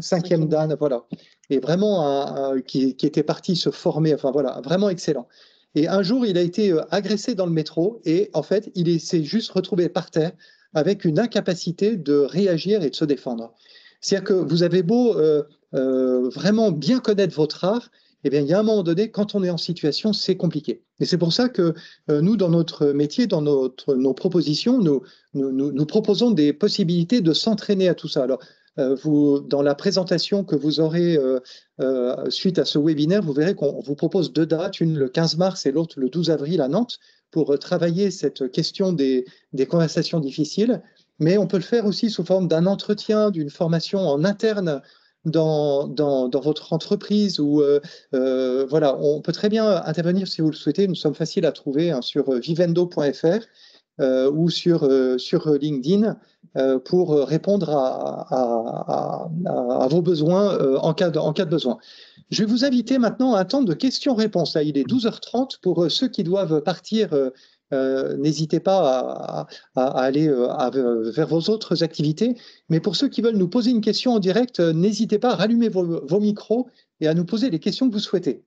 cinquième dan, voilà. Et vraiment qui était parti se former, enfin voilà, vraiment excellent. Et un jour, il a été agressé dans le métro et en fait, il s'est juste retrouvé par terre avec une incapacité de réagir et de se défendre. C'est-à-dire que vous avez beau vraiment bien connaître votre art, eh bien, il y a un moment donné, quand on est en situation, c'est compliqué. Et c'est pour ça que nous, dans notre métier, dans nos propositions, nous proposons des possibilités de s'entraîner à tout ça. Alors, dans la présentation que vous aurez suite à ce webinaire, vous verrez qu'on vous propose 2 dates, une le 15 mars et l'autre le 12 avril à Nantes, pour travailler cette question des conversations difficiles. Mais on peut le faire aussi sous forme d'un entretien, d'une formation en interne dans votre entreprise. Ou voilà, on peut très bien intervenir si vous le souhaitez. Nous sommes faciles à trouver sur vivendo.fr ou sur LinkedIn pour répondre à vos besoins en cas de besoin. Je vais vous inviter maintenant à un temps de questions-réponses. Là, il est 12h30. Pour ceux qui doivent partir, n'hésitez pas à aller vers vos autres activités. Mais pour ceux qui veulent nous poser une question en direct, n'hésitez pas à rallumer vos micros et à nous poser les questions que vous souhaitez.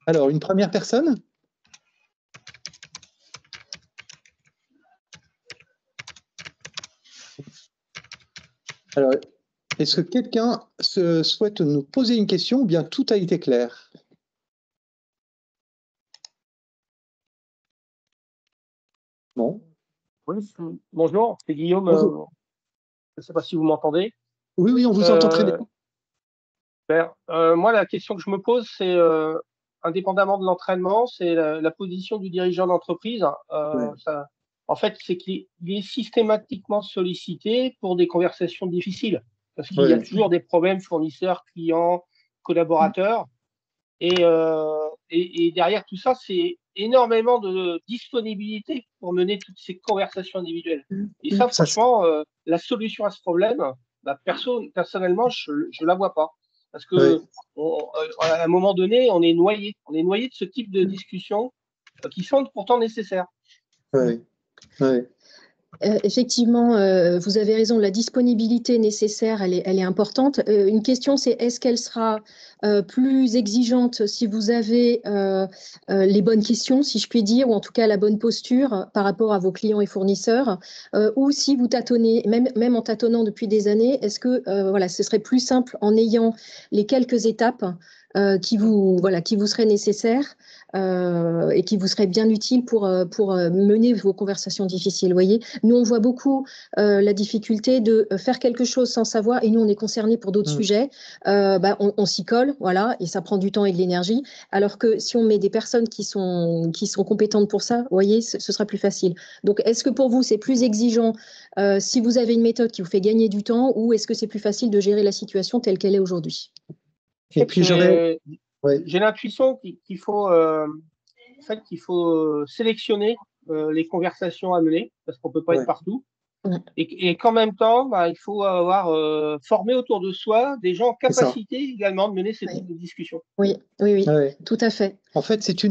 Alors, une première personne ? Alors, est-ce que quelqu'un souhaite nous poser une question ou bien tout a été clair? Bon. Oui, bonjour, c'est Guillaume. Bonjour. Je ne sais pas si vous m'entendez. Oui, oui, on vous entend très bien. Moi, la question que je me pose, c'est, indépendamment de l'entraînement, c'est la position du dirigeant d'entreprise. Ouais. En fait, c'est qu'il est systématiquement sollicité pour des conversations difficiles. Parce qu'il y a toujours des problèmes fournisseurs, clients, collaborateurs. Et derrière tout ça, c'est énormément de disponibilité pour mener toutes ces conversations individuelles. Et ça, franchement, la solution à ce problème, personnellement, je ne la vois pas. Parce que à un moment donné, on est noyé. On est noyé de ce type de discussions qui sont pourtant nécessaires. Oui. Oui. Effectivement, vous avez raison, la disponibilité nécessaire, elle est importante. Une question, c'est est-ce qu'elle sera plus exigeante si vous avez les bonnes questions, si je puis dire, ou en tout cas la bonne posture par rapport à vos clients et fournisseurs, ou si vous tâtonnez, même en tâtonnant depuis des années, est-ce que voilà, ce serait plus simple en ayant les quelques étapes qui vous seraient nécessaires et qui vous seraient bien utiles pour mener vos conversations difficiles. Vous voyez, nous, on voit beaucoup la difficulté de faire quelque chose sans savoir, et nous, on est concernés pour d'autres sujets. On s'y colle, voilà, et ça prend du temps et de l'énergie. Alors que si on met des personnes qui sont compétentes pour ça, vous voyez, ce sera plus facile. Donc, est-ce que pour vous, c'est plus exigeant si vous avez une méthode qui vous fait gagner du temps, ou est-ce que c'est plus facile de gérer la situation telle qu'elle est aujourd'hui? Et puis j'ai l'intuition qu'il faut, qu'il faut sélectionner les conversations à mener, parce qu'on ne peut pas être partout. Et qu'en même temps, il faut avoir formé autour de soi des gens en capacité également de mener ce type de discussion. Oui, tout à fait. En fait, c'est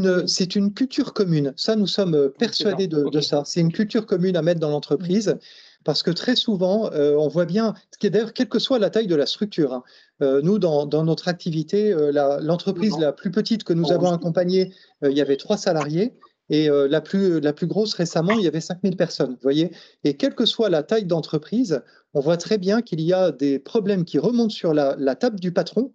une culture commune. Ça, nous sommes persuadés de ça. C'est une culture commune à mettre dans l'entreprise. Parce que très souvent, on voit bien, ce qui est d'ailleurs, quelle que soit la taille de la structure, nous, dans notre activité, l'entreprise la plus petite que nous avons accompagnée, il y avait 3 salariés. Et la plus grosse récemment, il y avait 5000 personnes. Vous voyez. Et quelle que soit la taille d'entreprise, on voit très bien qu'il y a des problèmes qui remontent sur la table du patron.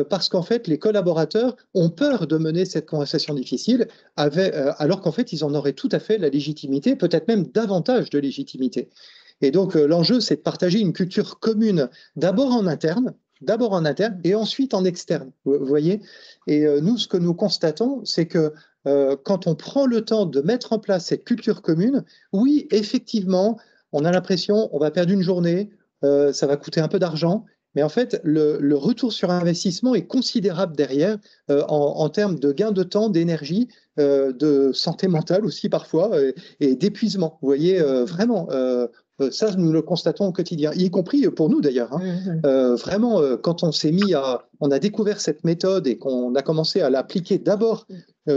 Parce qu'en fait, les collaborateurs ont peur de mener cette conversation difficile, alors qu'en fait, ils en auraient tout à fait la légitimité, peut-être même davantage de légitimité. Et donc, l'enjeu, c'est de partager une culture commune, d'abord en interne et ensuite en externe. Vous voyez. Et nous, ce que nous constatons, c'est que quand on prend le temps de mettre en place cette culture commune, oui, effectivement, on a l'impression on va perdre une journée, ça va coûter un peu d'argent. Mais en fait, le retour sur investissement est considérable derrière en termes de gain de temps, d'énergie, de santé mentale aussi parfois et d'épuisement. Vous voyez, vraiment, ça, nous le constatons au quotidien, y compris pour nous d'ailleurs. Hein. Vraiment, quand on a découvert cette méthode et qu'on a commencé à l'appliquer d'abord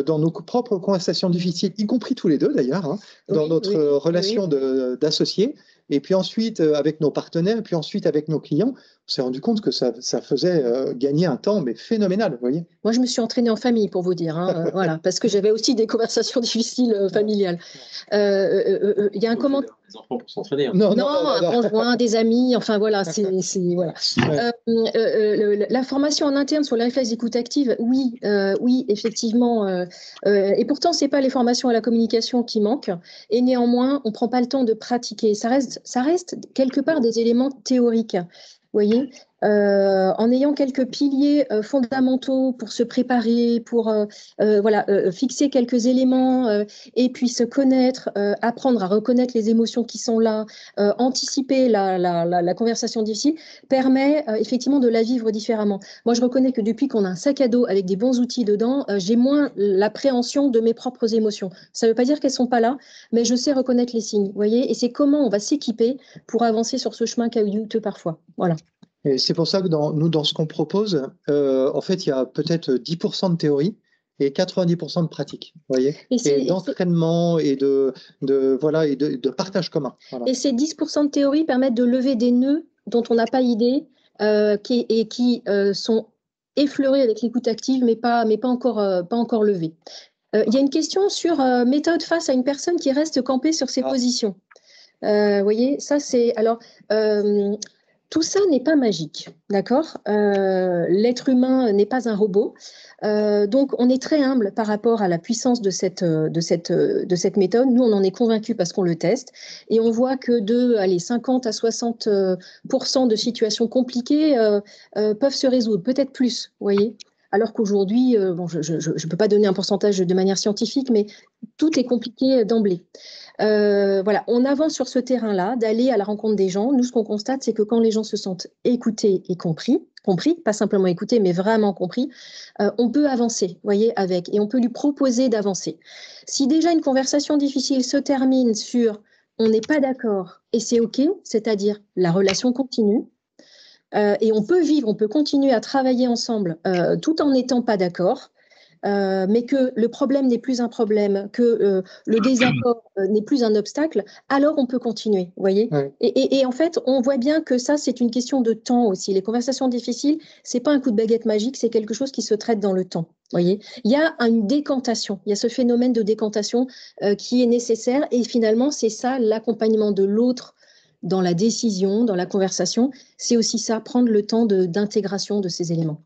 dans nos propres conversations difficiles, y compris tous les deux d'ailleurs, hein, dans notre relation d'associés, et puis ensuite avec nos partenaires, et puis ensuite avec nos clients, on s'est rendu compte que ça faisait gagner un temps mais phénoménal, vous voyez. Moi, je me suis entraînée en famille, pour vous dire, hein, voilà, parce que j'avais aussi des conversations difficiles familiales. Il y a un commentaire. Des enfants pour s'entraîner. Hein. Non, un conjoint, des amis, enfin voilà, voilà. La formation en interne sur les réflexes d'écoute active, oui, effectivement. Et pourtant, c'est pas les formations à la communication qui manquent. Et néanmoins, on prend pas le temps de pratiquer. Ça reste quelque part des éléments théoriques. Vous voyez, en ayant quelques piliers fondamentaux pour se préparer, pour fixer quelques éléments et puis se connaître, apprendre à reconnaître les émotions qui sont là, anticiper la conversation difficile, permet effectivement de la vivre différemment. Moi, je reconnais que depuis qu'on a un sac à dos avec des bons outils dedans, j'ai moins l'appréhension de mes propres émotions. Ça ne veut pas dire qu'elles ne sont pas là, mais je sais reconnaître les signes, vous voyez, et c'est comment on va s'équiper pour avancer sur ce chemin caillouteux parfois. Voilà. Et c'est pour ça que dans ce qu'on propose, en fait, il y a peut-être 10% de théorie et 90% de pratique, vous voyez, et d'entraînement et de partage commun. Voilà. Et ces 10% de théorie permettent de lever des nœuds dont on n'a pas idée qui sont effleurés avec l'écoute active, mais pas encore levés. Il y a une question sur méthode face à une personne qui reste campée sur ses positions. Vous voyez, ça c'est alors. Tout ça n'est pas magique, d'accord ? L'être humain n'est pas un robot. Donc, on est très humble par rapport à la puissance de cette méthode. Nous, on en est convaincus parce qu'on le teste. Et on voit que 50 à 60% de situations compliquées peuvent se résoudre, peut-être plus, vous voyez ? Alors qu'aujourd'hui, je ne peux pas donner un pourcentage de manière scientifique, mais tout est compliqué d'emblée. Voilà, on avance sur ce terrain-là, d'aller à la rencontre des gens. Nous, ce qu'on constate, c'est que quand les gens se sentent écoutés et compris, pas simplement écoutés, mais vraiment compris, on peut avancer, voyez, avec, et on peut lui proposer d'avancer. Si déjà une conversation difficile se termine sur « on n'est pas d'accord » et c'est OK, c'est-à-dire la relation continue, et on peut continuer à travailler ensemble tout en n'étant pas d'accord, mais que le problème n'est plus un problème, que le désaccord n'est plus un obstacle, alors on peut continuer, vous voyez. Ouais. Et en fait, on voit bien que ça, c'est une question de temps aussi. Les conversations difficiles, c'est pas un coup de baguette magique, c'est quelque chose qui se traite dans le temps, vous voyez. Il y a une décantation, il y a ce phénomène de décantation qui est nécessaire, et finalement, c'est ça l'accompagnement de l'autre dans la décision, dans la conversation, c'est aussi ça, prendre le temps d'intégration de ces éléments.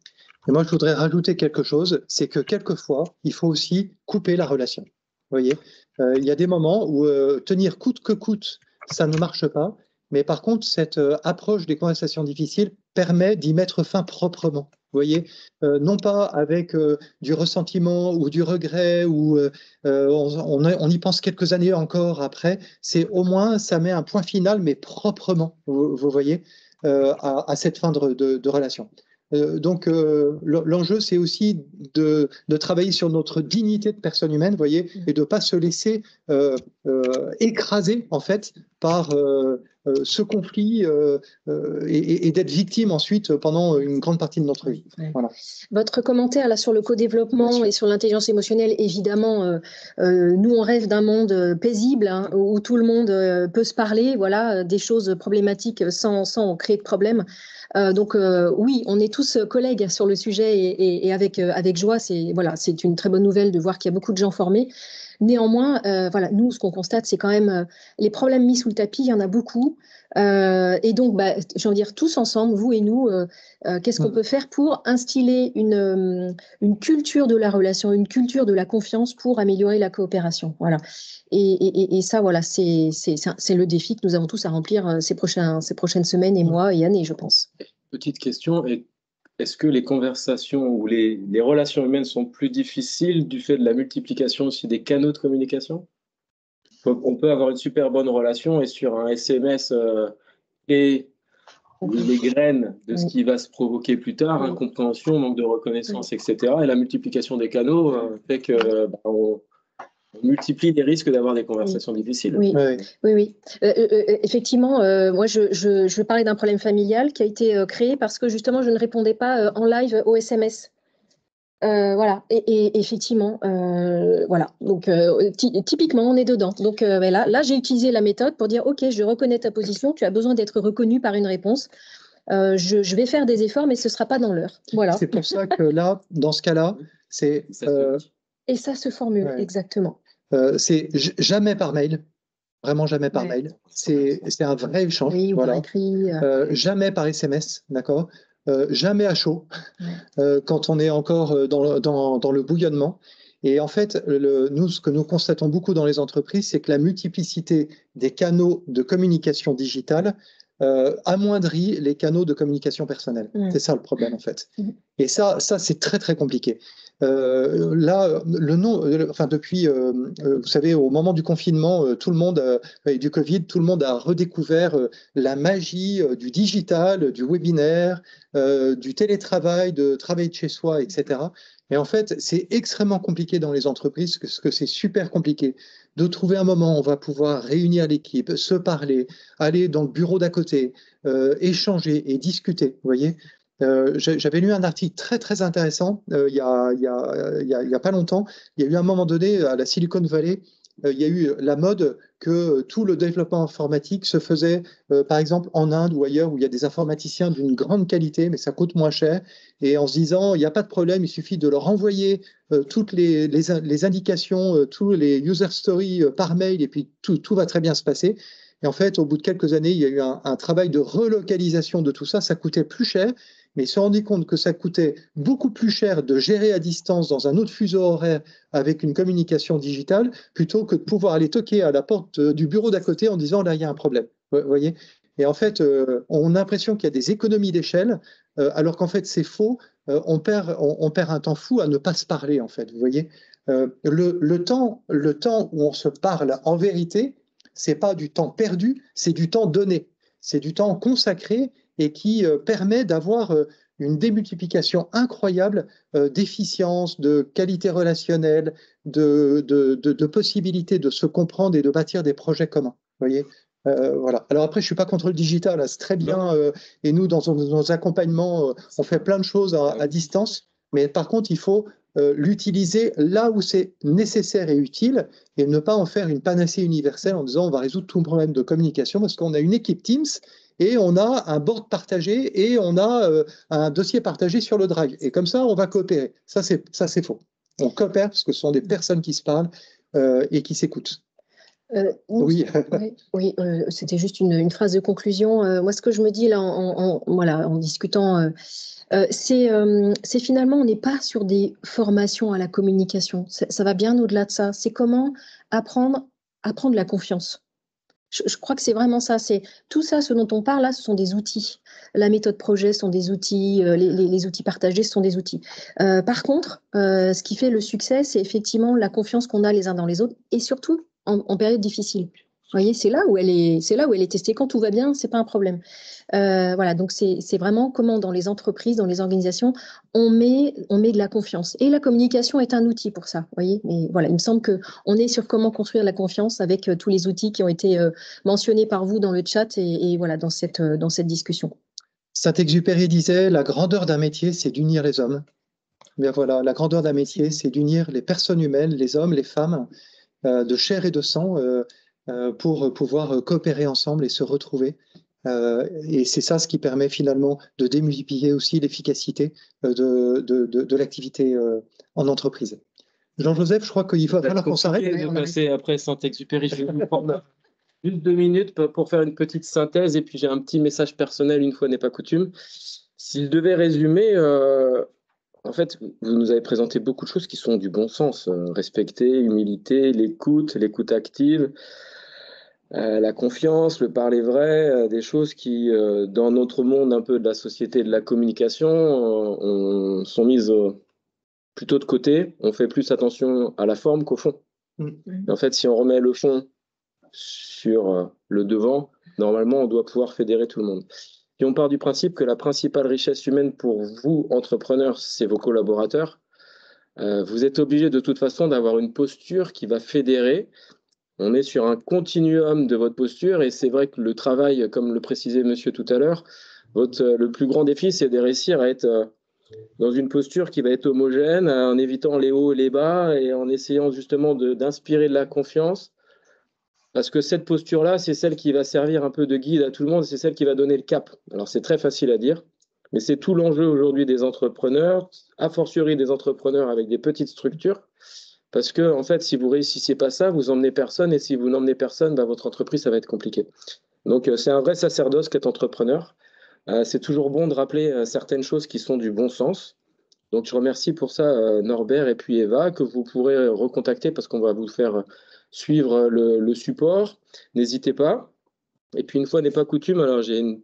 Et moi, je voudrais rajouter quelque chose, c'est que quelquefois, il faut aussi couper la relation. Vous voyez, il y a des moments où tenir coûte que coûte, ça ne marche pas. Mais par contre, cette approche des conversations difficiles permet d'y mettre fin proprement. Vous voyez, non pas avec du ressentiment ou du regret, ou on y pense quelques années encore après. C'est au moins, ça met un point final, mais proprement, vous voyez, à cette fin de relation. Donc, l'enjeu, c'est aussi de travailler sur notre dignité de personne humaine, vous voyez, et de ne pas se laisser écraser, en fait, par ce conflit et d'être victime ensuite pendant une grande partie de notre vie. Ouais. Voilà. Votre commentaire là sur le co-développement et sur l'intelligence émotionnelle, évidemment, nous on rêve d'un monde paisible hein, où tout le monde peut se parler, voilà, des choses problématiques sans créer de problèmes. Donc oui, on est tous collègues sur le sujet et avec joie, c'est une très bonne nouvelle de voir qu'il y a beaucoup de gens formés. Néanmoins, voilà, nous, ce qu'on constate, c'est quand même les problèmes mis sous le tapis, il y en a beaucoup. Et donc, j'ai envie de dire, tous ensemble, vous et nous, qu'est-ce qu'on peut faire pour instiller une culture de la relation, une culture de la confiance pour améliorer la coopération. Voilà. Et ça, voilà, c'est le défi que nous avons tous à remplir ces prochaines semaines et mois et années, je pense. Petite question, est-ce que les conversations ou les relations humaines sont plus difficiles du fait de la multiplication aussi des canaux de communication? On peut avoir une super bonne relation et sur un SMS et les graines de ce qui va se provoquer plus tard, incompréhension, manque de reconnaissance, etc. Et la multiplication des canaux fait que on multiplie les risques d'avoir des conversations difficiles. Oui. Effectivement, moi, je parlais d'un problème familial qui a été créé parce que justement, je ne répondais pas en live aux SMS. Voilà, et effectivement, voilà. Donc, typiquement, on est dedans. Donc, là, j'ai utilisé la méthode pour dire, OK, je reconnais ta position, tu as besoin d'être reconnu par une réponse. Je vais faire des efforts, mais ce ne sera pas dans l'heure. Voilà. C'est pour ça que là, dans ce cas-là, c'est... Et ça se formule, exactement. C'est jamais par mail, vraiment jamais par mail. C'est un vrai échange. Oui, ou par écrit. Jamais par SMS, d'accord. Jamais à chaud, quand on est encore dans le bouillonnement. Et en fait, nous, ce que nous constatons beaucoup dans les entreprises, c'est que la multiplicité des canaux de communication digitale amoindrit les canaux de communication personnelle. C'est ça le problème, en fait. Et ça c'est très, très compliqué. Là, depuis, vous savez, au moment du confinement, tout le monde, et du Covid, tout le monde a redécouvert la magie du digital, du webinaire, du télétravail, de travailler de chez soi, etc. Et en fait, c'est extrêmement compliqué dans les entreprises, parce que c'est super compliqué de trouver un moment où on va pouvoir réunir l'équipe, se parler, aller dans le bureau d'à côté, échanger et discuter, vous voyez. J'avais lu un article très très intéressant il y a pas longtemps. Il y a eu un moment donné à la Silicon Valley, il y a eu la mode que tout le développement informatique se faisait par exemple en Inde ou ailleurs où il y a des informaticiens d'une grande qualité mais ça coûte moins cher, et en se disant il n'y a pas de problème, il suffit de leur envoyer toutes les indications, tous les user stories par mail et puis tout va très bien se passer. Et en fait, au bout de quelques années, il y a eu un travail de relocalisation de tout ça. Ça coûtait plus cher, mais ils se sont rendus compte que ça coûtait beaucoup plus cher de gérer à distance dans un autre fuseau horaire avec une communication digitale plutôt que de pouvoir aller toquer à la porte du bureau d'à côté en disant là, il y a un problème. Vous voyez ? Et en fait, on a l'impression qu'il y a des économies d'échelle, alors qu'en fait, c'est faux. On perd un temps fou à ne pas se parler, en fait. Vous voyez ? Le temps où on se parle en vérité, c'est pas du temps perdu, c'est du temps donné. C'est du temps consacré et qui permet d'avoir une démultiplication incroyable d'efficience, de qualité relationnelle, de possibilité de se comprendre et de bâtir des projets communs. Vous voyez, voilà. Alors après, je ne suis pas contre le digital, c'est très bien. Et nous, dans nos accompagnements, on fait plein de choses à distance. Mais par contre, il faut l'utiliser là où c'est nécessaire et utile et ne pas en faire une panacée universelle en disant on va résoudre tout problème de communication parce qu'on a une équipe Teams et on a un board partagé et on a un dossier partagé sur le Drive. Et comme ça, on va coopérer. Ça, c'est faux. On coopère parce que ce sont des personnes qui se parlent et qui s'écoutent. Oui, c'était juste une phrase de conclusion. Moi, ce que je me dis là en discutant, c'est finalement, on n'est pas sur des formations à la communication. Ça va bien au-delà de ça. C'est comment apprendre la confiance. Je crois que c'est vraiment ça. C'est tout ça, ce dont on parle là, ce sont des outils. La méthode projet sont des outils, les outils partagés sont des outils. Par contre, ce qui fait le succès, c'est effectivement la confiance qu'on a les uns dans les autres et surtout en période difficile. Vous voyez, c'est là où elle est testée. Quand tout va bien, c'est pas un problème. Voilà, donc c'est vraiment comment dans les entreprises, dans les organisations, on met de la confiance. Et la communication est un outil pour ça. Vous voyez, mais voilà, il me semble que on est sur comment construire la confiance avec tous les outils qui ont été mentionnés par vous dans le chat et voilà dans cette discussion. Saint-Exupéry disait la grandeur d'un métier, c'est d'unir les hommes. Bien voilà, la grandeur d'un métier, c'est d'unir les personnes humaines, les hommes, les femmes, de chair et de sang, pour pouvoir coopérer ensemble et se retrouver. Et c'est ça ce qui permet finalement de démultiplier aussi l'efficacité de l'activité en entreprise. Jean-Joseph, je crois qu'il va falloir qu'on s'arrête. De passer après Saint-Exupéry, je vais vous prendre juste 2 minutes pour faire une petite synthèse et puis j'ai un petit message personnel, une fois n'est pas coutume. S'il devait résumer, en fait, vous nous avez présenté beaucoup de choses qui sont du bon sens. Respecter, humilité, l'écoute active, la confiance, le parler vrai, des choses qui, dans notre monde un peu de la société et de la communication, sont mises plutôt de côté. On fait plus attention à la forme qu'au fond. Et en fait, si on remet le fond sur le devant, normalement, on doit pouvoir fédérer tout le monde. Si on part du principe que la principale richesse humaine pour vous, entrepreneurs, c'est vos collaborateurs, vous êtes obligé de toute façon d'avoir une posture qui va fédérer. On est sur un continuum de votre posture et c'est vrai que le travail, comme le précisait monsieur tout à l'heure, le plus grand défi, c'est de réussir à être dans une posture qui va être homogène, en évitant les hauts et les bas et en essayant justement d'inspirer de la confiance. Parce que cette posture-là, c'est celle qui va servir un peu de guide à tout le monde, c'est celle qui va donner le cap. Alors c'est très facile à dire, mais c'est tout l'enjeu aujourd'hui des entrepreneurs, a fortiori des entrepreneurs avec des petites structures. Parce que, en fait, si vous ne réussissez pas ça, vous emmenez personne. Et si vous n'emmenez personne, bah, votre entreprise, ça va être compliqué. Donc, c'est un vrai sacerdoce qu'être entrepreneur. C'est toujours bon de rappeler certaines choses qui sont du bon sens. Donc, je remercie pour ça Norbert et puis Eva, que vous pourrez recontacter parce qu'on va vous faire suivre le support. N'hésitez pas. Et puis, une fois n'est pas coutume, alors j'ai un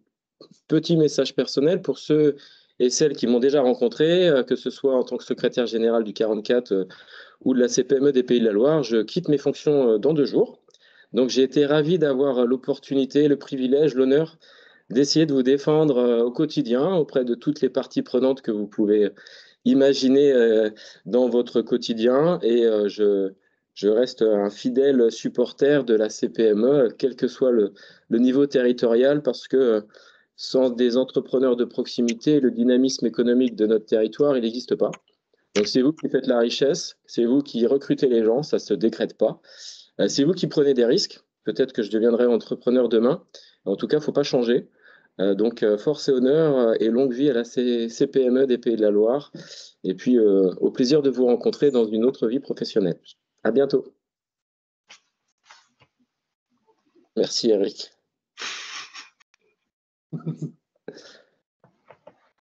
petit message personnel pour ceux et celles qui m'ont déjà rencontré, que ce soit en tant que secrétaire général du 44 ou de la CPME des Pays de la Loire. Je quitte mes fonctions dans 2 jours. Donc, j'ai été ravi d'avoir l'opportunité, le privilège, l'honneur d'essayer de vous défendre au quotidien auprès de toutes les parties prenantes que vous pouvez imaginer dans votre quotidien. Et je reste un fidèle supporter de la CPME, quel que soit le niveau territorial, parce que sans des entrepreneurs de proximité, le dynamisme économique de notre territoire, il n'existe pas. Donc, c'est vous qui faites la richesse, c'est vous qui recrutez les gens, ça ne se décrète pas. C'est vous qui prenez des risques. Peut-être que je deviendrai entrepreneur demain. En tout cas, il ne faut pas changer. Donc, force et honneur et longue vie à la CPME des Pays de la Loire. Et puis, au plaisir de vous rencontrer dans une autre vie professionnelle. À bientôt. Merci, Eric.